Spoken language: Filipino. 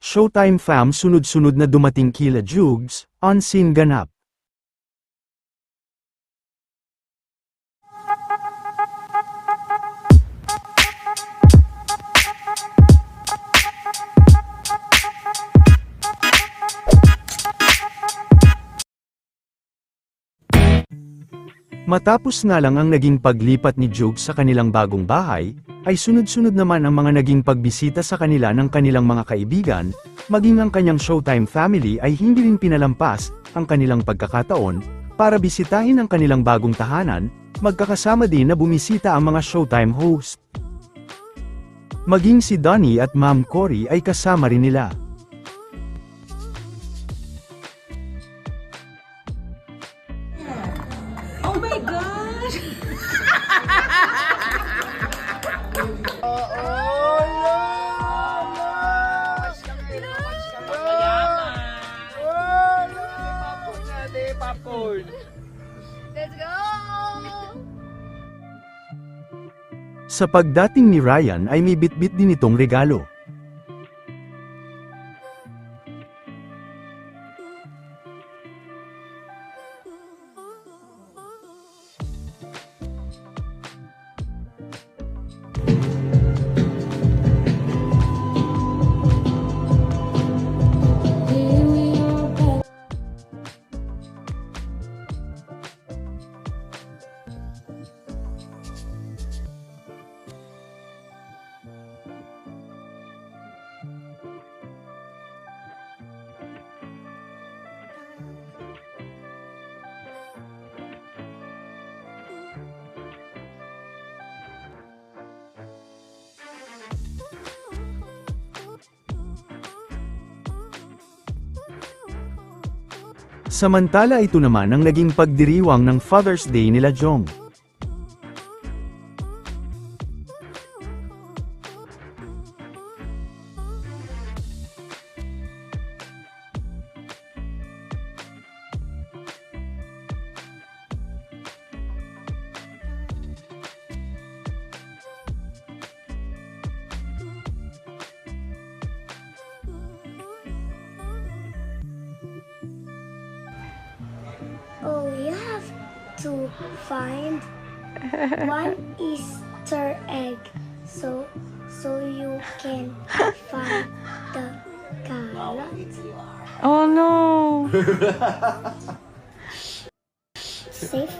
Showtime fam sunod-sunod na dumating kila Jugs, on-scene ganap. Matapos nga lang ang naging paglipat ni Jugs sa kanilang bagong bahay, ay sunod-sunod naman ang mga naging pagbisita sa kanila ng kanilang mga kaibigan, maging ang kanyang Showtime family ay hindi rin pinalampas ang kanilang pagkakataon para bisitahin ang kanilang bagong tahanan, magkakasama din na bumisita ang mga Showtime host. Maging si Donnie at Ma'am Cory ay kasama rin nila. Oh my God! Let's go! Sa pagdating ni Ryan ay may bitbit din itong regalo. Samantala ito naman ang naging pagdiriwang ng Father's Day nila Jong. Oh, you have to find one Easter egg so you can find the gala. Oh no! Safe